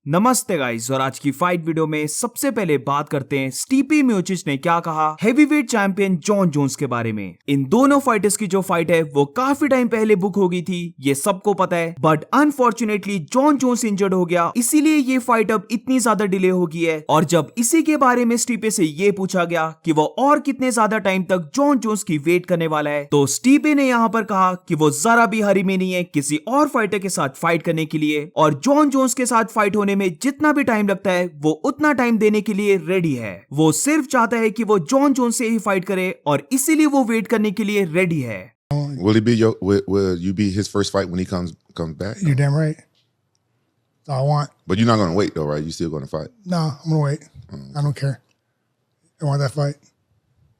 नमस्ते गाइस, और आज की फाइट वीडियो में सबसे पहले बात करते हैं स्टीपी मियोचिच ने क्या कहा हेवीवेट चैंपियन जॉन जोन्स के बारे में। इन दोनों फाइटर्स की जो फाइट है वो काफी टाइम पहले बुक हो गई थी, ये सबको पता है, but unfortunately John Jones injured हो गया, इसीलिए ये फाइट अब इतनी ज्यादा डिले हो गई है। और जब इसी के बारे में स्टीपे से ये पूछा गया कि वो और कितने ज्यादा टाइम तक जॉन जोन्स की वेट करने वाला है, तो स्टीपे ने यहाँ पर कहा कि वो जरा भी हरी में नहीं है किसी और फाइटर के साथ फाइट करने के लिए, और जॉन जोन्स के साथ फाइट होने में जितना भी टाइम लगता है वो उतना टाइम देने के लिए रेडी है। वो सिर्फ चाहता है कि वो जॉन जोन्स से ही फाइट करे और इसीलिए वो वेट करने के लिए रेडी है। Will you be his first fight when he comes back? You're damn right. That's all I want. But you're not gonna wait though, right? You still gonna fight? No, I'm gonna wait. I don't care. I want that fight.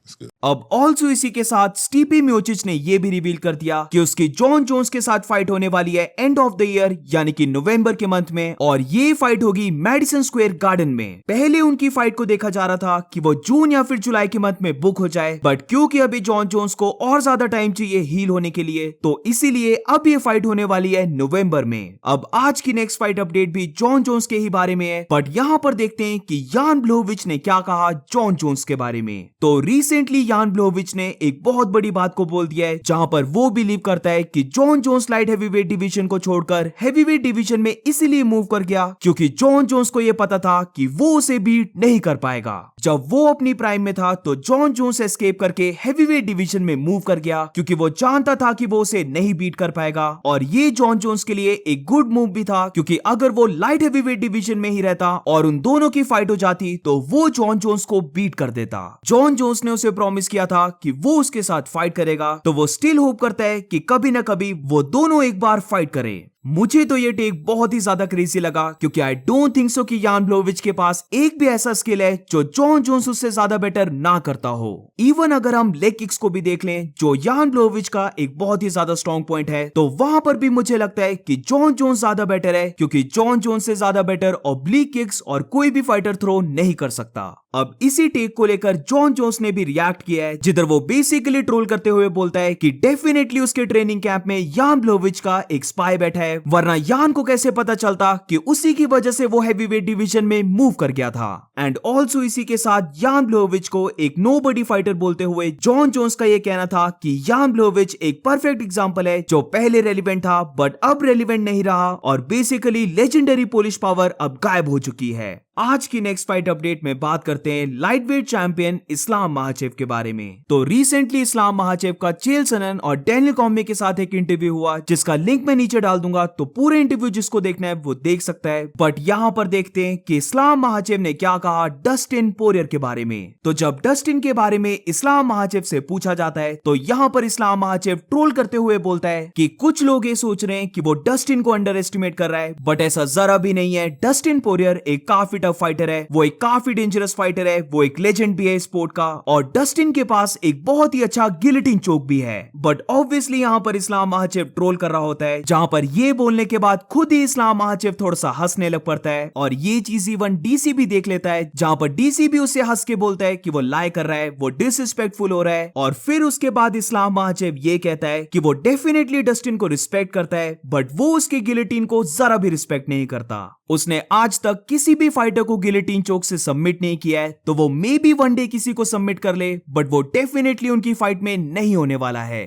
That's good. अब also इसी के साथ स्टीपी मियोचिच ने यह भी reveal कर दिया कि उसकी जॉन जोन्स के साथ फाइट होने वाली है एंड ऑफ द ईयर यानी कि नवंबर के मंथ में, और ये फाइट होगी मैडिसन स्क्वायर गार्डन में। पहले उनकी फाइट को देखा जा रहा था कि वो जून या फिर जुलाई के मंथ में बुक हो जाए, बट क्योंकि अभी जॉन जोन्स को और ज्यादा टाइम चाहिए हील होने के लिए, तो इसीलिए अब ये फाइट होने वाली है नवंबर में। अब आज की नेक्स्ट फाइट अपडेट भी जॉन जोन्स के ही बारे में है, बट यहाँ पर देखते हैं कि यान ब्लोविच ने क्या कहा जॉन जोन्स के बारे में। तो रिसेंटली यान ब्लोविच ने एक बहुत बड़ी बात को बोल दिया है, जहां पर वो बिलीव करता है कि John Jones light heavyweight division को छोड़कर हेवीवेट डिवीजन में इसीलिए मूव कर गया क्योंकि जॉन जोन्स को यह पता था कि वो उसे बीट नहीं कर पाएगा। जब वो अपनी प्राइम में था तो जॉन जोन्स एस्केप करके हेवीवेट डिवीजन में मूव कर गया क्योंकि वो जानता था कि वो उसे नहीं बीट कर पाएगा, और ये जॉन जोन्स के लिए एक गुड मूव भी था क्योंकि अगर वो लाइट हेवीवेट डिवीजन में ही रहता और उन दोनों की फाइट हो जाती तो वो जॉन जोन्स को बीट कर देता। जॉन जोन्स ने उसे प्रॉमिस किया था कि वो उसके साथ फाइट करेगा, तो वो स्टिल होप करता है कि कभी ना कभी वो दोनों एक बार फाइट करें। मुझे तो ये टेक बहुत ही ज्यादा क्रेजी लगा क्योंकि आई डोंट थिंक सो कि यान ब्लोविच के पास एक भी ऐसा स्किल है जो जॉन जोन्स उससे ज्यादा बेटर ना करता हो। इवन अगर हम लेग किक्स को भी देख लें जो यान ब्लोविच का एक बहुत ही ज्यादा स्ट्रॉन्ग पॉइंट है, तो वहां पर भी मुझे लगता है कि जॉन जोन्स ज्यादा बेटर है क्योंकि जॉन जोन्स से ज्यादा बेटर ऑब्लिक किक्स और कोई भी फाइटर थ्रो नहीं कर सकता। अब इसी टेक को लेकर जॉन जोन्स ने भी रिएक्ट किया है, जिधर वो बेसिकली ट्रोल करते हुए बोलता है कि डेफिनेटली उसके ट्रेनिंग कैंप में यान ब्लोविच का एक स्पाई बैठा है, वरना यान को कैसे पता चलता कि उसी की वजह से वो हेवीवेट डिवीजन में मूव कर गया था। एंड ऑल्सो इसी के साथ यान ब्लोविच को एक नोबडी फाइटर बोलते हुए जॉन जोन्स का ये कहना था कि यान ब्लोविच एक परफेक्ट एग्जांपल है जो पहले रेलिवेंट था बट अब रेलिवेंट नहीं रहा, और बेसिकली लेजेंडरी पोलिश पावर अब गायब हो चुकी है। आज की नेक्स्ट फाइट अपडेट में बात करते हैं लाइटवेट चैंपियन इस्लाम महाचेव के बारे में। तो रिसेंटली इस्लाम महाचेव का चेल सनन और डैनियल कॉम्बे के साथ एक इंटरव्यू हुआ जिसका लिंक मैं नीचे डाल दूंगा, तो पूरे इंटरव्यू जिसको देखना है वो देख सकता है। बट यहाँ पर देखते हैं कि इस्लाम महाचेव ने क्या कहा डस्टिन पोरियर के बारे में। तो जब डस्टिन के बारे में इस्लाम महाचेव से पूछा जाता है तो यहाँ पर इस्लाम महाचेव ट्रोल करते हुए बोलता है कि कुछ लोग ये सोच रहे हैं कि वो डस्टिन को अंडर एस्टिमेट कर रहा है, बट ऐसा जरा भी नहीं है। डस्टिन पोरियर एक काफी टफ फाइटर है, वो एक काफी डेंजरस फाइटर है, वो एक लेजेंड भी है स्पोर्ट का, और डस्टिन के पास एक बहुत ही अच्छा गिलेटिन चोक भी है। बट ऑब्वियसली यहाँ पर इस्लाम महाचेव ट्रोल कर रहा होता है, जहां पर ये बोलने के बाद खुद ही इस्लाम महाचेव थोड़ा सा हंसने लग पड़ता है, और ये चीज इवन डीसी भी देख लेता है, जहां पर डीसी भी उसे हंस के बोलता है कि वो लाई कर रहा है, वो डिसरिस्पेक्टफुल हो रहा है। और फिर उसके बाद इस्लाम महाचेव ये कहता है कि वो डेफिनेटली डस्टिन को रिस्पेक्ट करता है, बट वो उसके गिलेटिन को जरा भी रिस्पेक्ट नहीं करता। उसने आज तक किसी भी फाइटर को गिलेटिन चोक से सबमिट नहीं किया है, तो वो मे बी वन डे किसी को सबमिट कर ले, बट वो डेफिनेटली उनकी फाइट में नहीं होने वाला है।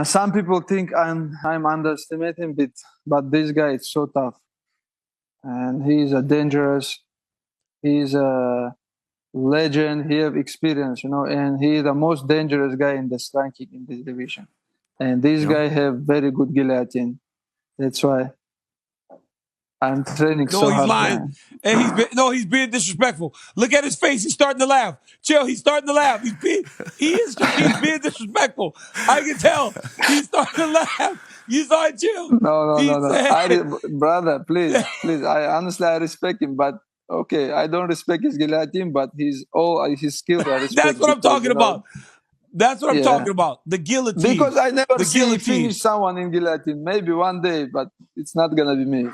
Some people think I'm underestimating it, but this guy is so tough, and he's a dangerous. He's a legend. He have experience, and he is the most dangerous guy in the ranking in this division. And this guy have very good guillotine. That's why I'm training so hard. No, he's lying, and he's being disrespectful. Look at his face; he's starting to laugh. Chill, he's starting to laugh. He's being disrespectful. I can tell. He's starting to laugh. You saw it, chill. No. Brother, please. I honestly respect him, but okay, I don't respect his guillotine, but his skills I respect. That's what I'm talking about. That's what I'm talking about. The guillotine. Because I never the guillotine. finish someone in guillotine. Maybe one day, but it's not gonna be me.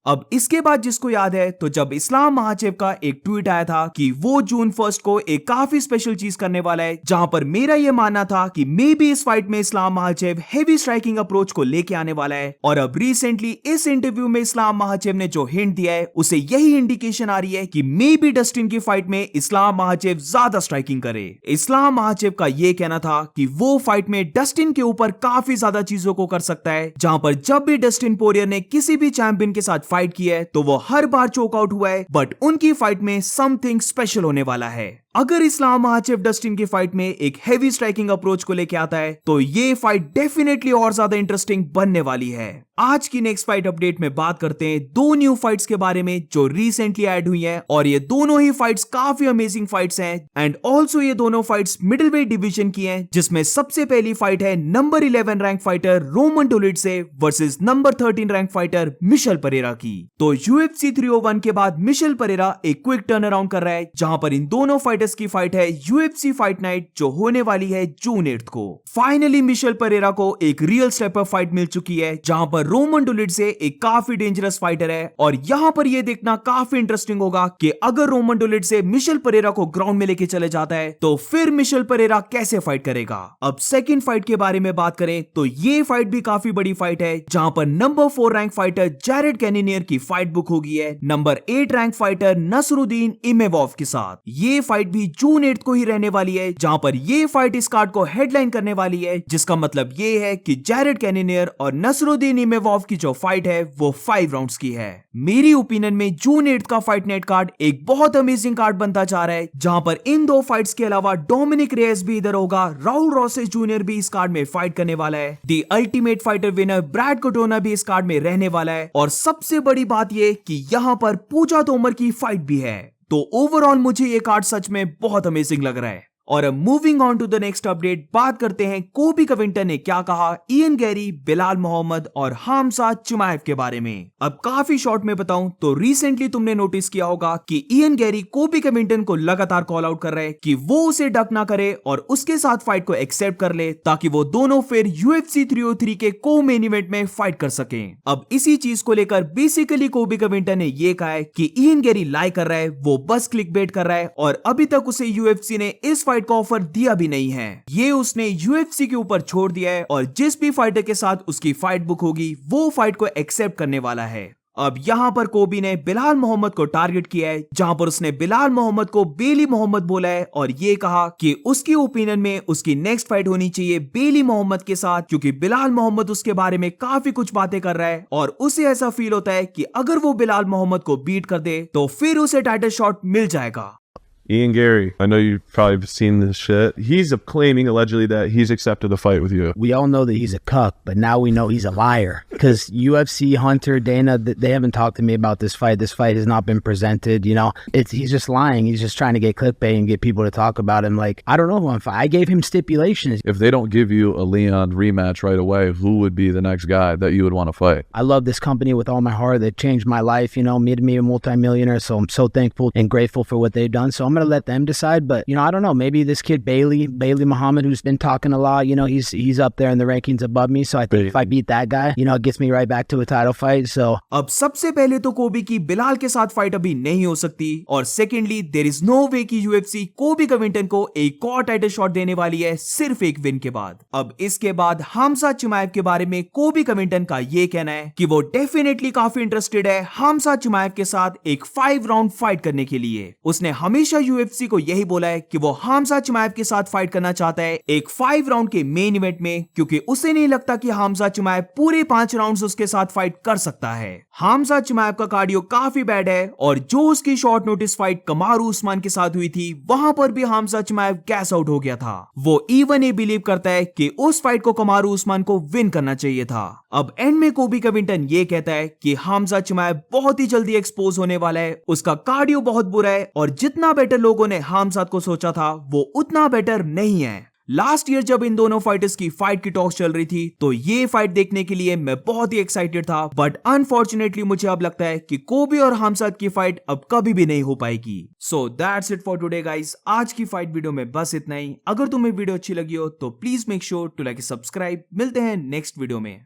अब इसके बाद जिसको याद है तो जब इस्लाम महाचेव का एक ट्वीट आया था कि वो जून 1 को एक काफी स्पेशल चीज करने वाला है, जहां पर मेरा ये मानना था कि मे बी इस फाइट में इस्लाम महाचेव हेवी स्ट्राइकिंग अप्रोच को लेके आने वाला है। और अब रिसेंटली इस इंटरव्यू में इस्लाम महाचेव ने जो हिंट दिया है उसे यही इंडिकेशन आ रही है कि मे बी डस्टिन की फाइट में इस्लाम महाचेव ज्यादा स्ट्राइकिंग करे। इस्लाम महाचेव का ये कहना था कि वो फाइट में डस्टिन के ऊपर काफी ज्यादा चीजों को कर सकता है, जहां पर जब भी डस्टिन पोरियर ने किसी भी चैंपियन के साथ फाइट की है तो वो हर बार चोक आउट हुआ है, बट उनकी फाइट में समथिंग स्पेशल होने वाला है। अगर इस्लाम महाचेव डस्टिन की फाइट में एक हेवी स्ट्राइकिंग अप्रोच को लेके आता है तो ये फाइट डेफिनेटली और ज्यादा इंटरेस्टिंग बनने वाली है। आज की नेक्स्ट फाइट अपडेट में बात करते हैं दो न्यू फाइट्स के बारे में जो रिसेंटली ऐड हुई हैं, और ये दोनों ही फाइट्स काफी अमेजिंग फाइट्स हैं। एंड ऑल्सो ये दोनों फाइट्स मिडिल वेट डिवीजन की हैं, जिसमें सबसे पहली फाइट है number 11 rank fighter Roman Dolidze versus number 13 rank fighter Michel Pereira की। तो UFC 301 के बाद मिशेल परेरा एक क्विक टर्न अराउंड कर रहा है, जहां पर इन दोनों फाइटर्स की फाइट है UFC फाइट नाइट जो होने वाली है जून 8 को। फाइनली मिशेल परेरा को एक रियल स्टेप अप फाइट मिल चुकी है, जहां पर रोमन डोलिडसे एक काफी डेंजरस फाइटर है। और यहां पर यह देखना काफी इंटरेस्टिंग होगा कि अगर रोमन डोलिडसे मिशेल परेरा को ग्राउंड में लेके चले जाता है तो फिर मिशेल परेरा कैसे फाइट करेगा। अब सेकंड फाइट के बारे में बात करें तो ये फाइट भी काफी बड़ी फाइट है, जहां पर नंबर 4 रैंक फाइटर जैरेड कैनिनियर की फाइट बुक होगी है नंबर 8 रैंक फाइटर नसरुद्दीन इमेवॉव के साथ। ये फाइट भी जून 8 को ही रहने वाली है, जहां पर ये फाइट इस कार्ड को हेडलाइन करने वाली है, जिसका मतलब ये है कि जैरेड कैनिनियर और नसरुद्दीन इमेवॉव की जो फाइट है वो 5 राउंड्स की है। मेरी ओपिनियन में जून 8 का फाइट नाइट कार्ड एक बहुत अमेजिंग कार्ड बनता जा रहा है, जहां पर इन दो फाइट्स के अलावा डोमिनिक रेस भी इधर होगा, राउल रॉसेस जूनियर भी इस कार्ड में फाइट करने वाला है, the ultimate fighter winner Brad Katona भी इस कार्ड में रहने वाला है, और सबसे बड़ी बात ये कि यहां पर पूजा तोमर की फाइट भी है। तो ओवरऑल मुझे ये कार्ड सच में बहुत अमेजिंग लग रहा है। और अब moving on to the next update, बात करते हैं कोबी कविंटन ने क्या कहा इयन गैरी, बिलाल मोहम्मद और हामजा चिमाएव के बारे में। अब काफी शॉर्ट में बताऊं तो रिसेंटली तुमने नोटिस किया होगा कि इयन गैरी कोबी कविंटन को लगातार कॉल आउट कर रहे हैं कि वो उसे डक ना करे और उसके साथ फाइट को एक्सेप्ट कर ले, ताकि वो दोनों फिर UFC 303 के को मेन इवेंट में फाइट कर सके। अब इसी चीज को लेकर बेसिकली कोबी कविंटन ने ये कहा है कि इयन गैरी लाई कर रहा है, वो बस क्लिक बेट कर रहा है, और अभी तक उसे UFC ने इस फाइट का ऑफर दिया भी नहीं है। ये उसने UFC के ऊपर छोड़ दिया है, और जिस भी फाइटर के साथ उसकी फाइट बुक होगी वो फाइट को एक्सेप्ट करने वाला है। अब यहां पर कोबी ने बिलाल मोहम्मद को टारगेट किया है, जहां पर उसने बिलाल मोहम्मद को बेली मोहम्मद बोला है, और ये कहा कि उसकी ओपिनियन में उसकी नेक्स्ट फाइट होनी चाहिए बेली मोहम्मद के साथ, क्योंकि बिलाल मोहम्मद उसके बारे में काफी कुछ बातें कर रहा है, और उसे ऐसा फील होता है कि अगर वो बिलाल मोहम्मद को बीट कर दे तो फिर उसे टाइटल शॉट मिल जाएगा। Ian Gary, I know you've probably seen this shit. He's claiming allegedly that he's accepted the fight with you. We all know that he's a cuck, but now we know he's a liar. Because UFC, Hunter, Dana, they haven't talked to me about this fight. This fight has not been presented. You know, he's just lying. He's just trying to get clickbait and get people to talk about him. Like, I don't know who I'm fighting. I gave him stipulations. If they don't give you a Leon rematch right away, who would be the next guy that you would want to fight? I love this company with all my heart. They've changed my life. You know, made me a multi-millionaire. So I'm so thankful and grateful for what they've done. So I'm going to let them decide. But, you know, I don't know. Maybe this kid, Bailey Muhammad, who's been talking a lot, you know, he's up there in the rankings above me. So I think if I beat that guy, you know, it gets me right back to a title fight. So अब सबसे पहले तो कोबी की बिलाल के साथ fight अभी नहीं हो सकती, और सेकेंडली देयर इज नो वे कि UFC कोबी कविंटन को एक और टाइटल शॉट देने वाली है सिर्फ एक विन के बाद। अब इसके बाद हामजा चिमाएव के बारे में कोबी कविंटन का ये कहना है कि वो डेफिनेटली काफी इंटरेस्टेड है हामजा चिमाएव के साथ एक 5 राउंड फाइट करने के लिए। उसने हमेशा UFC को यही बोला है कि वो हामजा चिमाएव के साथ फाइट करना चाहता है एक 5 राउंड के मेन इवेंट में, क्योंकि उसे नहीं लगता कि हामजा चिमाएव पूरे 5 राउंड्स उसके साथ फाइट कर सकता है। हामजा चिमाएव का कार्डियो काफी बैड है, और जो उसकी शॉर्ट नोटिस फाइट कमारू उस्मान के साथ हुई थी वहां पर भी हामजा चिमाएव गैस आउट हो गया था। वो इवन ये बिलीव करता है कि उस फाइट को कमारू उस्मान को विन करना चाहिए था। अब एंड में कोबी कविंटन ये कहता है कि हामजा चिमाएव बहुत ही जल्दी एक्सपोज होने वाला है, उसका कार्डियो बहुत बुरा है, और जितना बेटर लोगों ने हामजा को सोचा था वो उतना बेटर नहीं है। लास्ट ईयर जब इन दोनों फाइटर्स की फाइट की टॉक्स चल रही थी तो ये फाइट देखने के लिए मैं बहुत ही एक्साइटेड था, बट अनफॉर्चुनेटली मुझे अब लगता है कि कोबी और हामजाद की फाइट अब कभी भी नहीं हो पाएगी। So that's it for today guys. आज की फाइट वीडियो में बस इतना ही। अगर तुम्हें वीडियो अच्छी लगी हो तो please make sure to like subscribe. मिलते हैं नेक्स्ट वीडियो में।